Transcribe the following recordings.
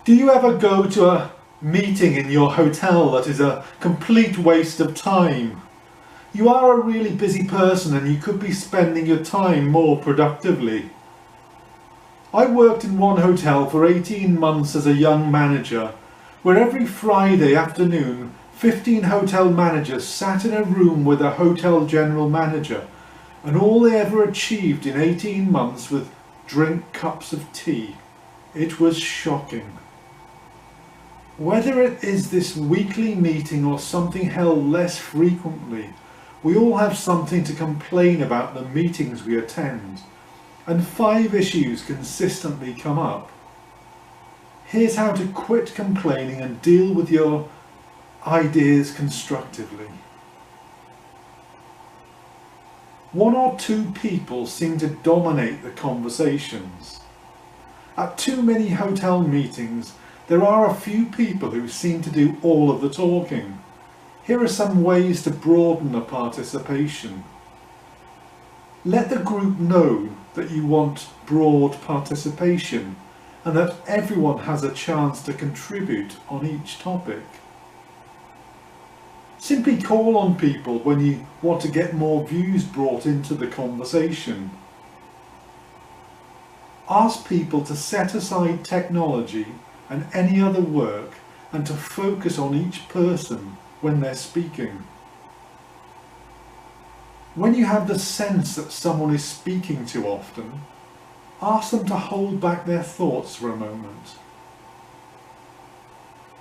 Do you ever go to a meeting in your hotel that is a complete waste of time? You are a really busy person and you could be spending your time more productively. I worked in one hotel for 18 months as a young manager, where every Friday afternoon 15 hotel managers sat in a room with a hotel general manager, and all they ever achieved in 18 months was drink cups of tea. It was shocking. Whether it is this weekly meeting or something held less frequently, we all have something to complain about the meetings we attend, and 5 issues consistently come up. Here's how to quit complaining and deal with your ideas constructively. 1 or 2 people seem to dominate the conversations. At too many hotel meetings, there are a few people who seem to do all of the talking. Here are some ways to broaden the participation. Let the group know that you want broad participation and that everyone has a chance to contribute on each topic. Simply call on people when you want to get more views brought into the conversation. Ask people to set aside technology and any other work and to focus on each person when they're speaking. When you have the sense that someone is speaking too often, ask them to hold back their thoughts for a moment.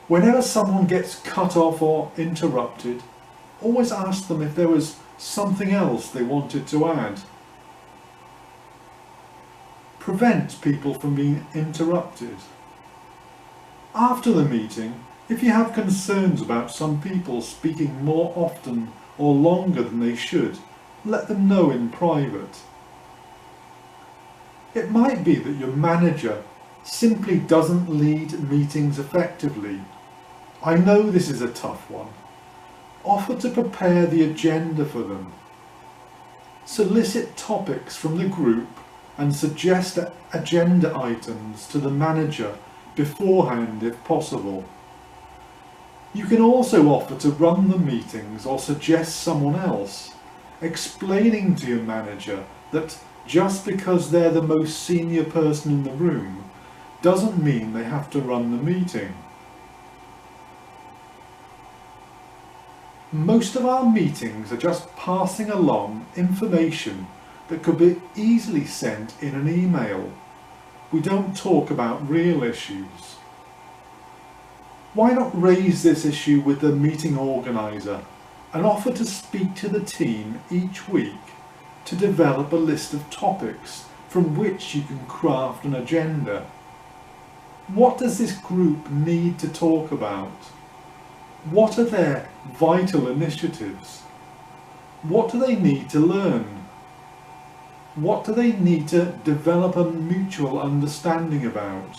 Whenever someone gets cut off or interrupted, always ask them if there was something else they wanted to add. Prevent people from being interrupted. After the meeting, if you have concerns about some people speaking more often or longer than they should, let them know in private. It might be that your manager simply doesn't lead meetings effectively. I know this is a tough one. Offer to prepare the agenda for them. Solicit topics from the group and suggest agenda items to the manager beforehand if possible. You can also offer to run the meetings or suggest someone else, explaining to your manager that just because they're the most senior person in the room doesn't mean they have to run the meeting. Most of our meetings are just passing along information that could be easily sent in an email. We don't talk about real issues. Why not raise this issue with the meeting organiser and offer to speak to the team each week to develop a list of topics from which you can craft an agenda? What does this group need to talk about? What are their vital initiatives? What do they need to learn? What do they need to develop a mutual understanding about?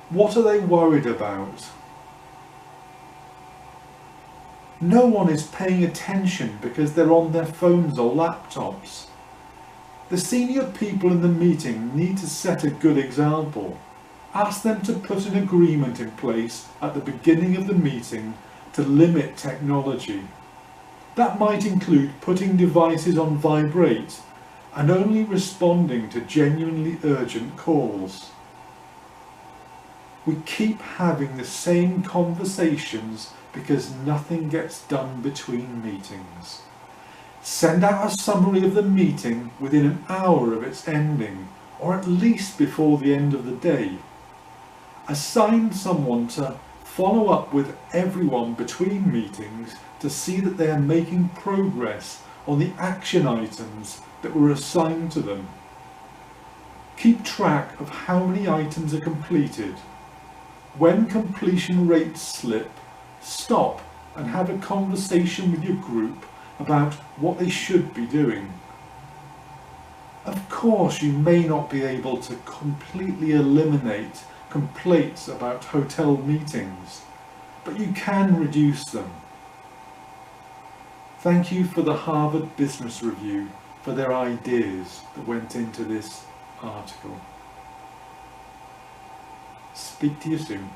What are they worried about? No one is paying attention because they're on their phones or laptops. The senior people in the meeting need to set a good example. Ask them to put an agreement in place at the beginning of the meeting to limit technology. That might include putting devices on vibrate and only responding to genuinely urgent calls. We keep having the same conversations because nothing gets done between meetings. Send out a summary of the meeting within an hour of its ending, or at least before the end of the day. Assign someone to follow up with everyone between meetings to see that they are making progress on the action items that were assigned to them. Keep track of how many items are completed. When completion rates slip, stop and have a conversation with your group about what they should be doing. Of course, you may not be able to completely eliminate complaints about hotel meetings, but you can reduce them. Thank you for the Harvard Business Review for their ideas that went into this article. Speak to you soon.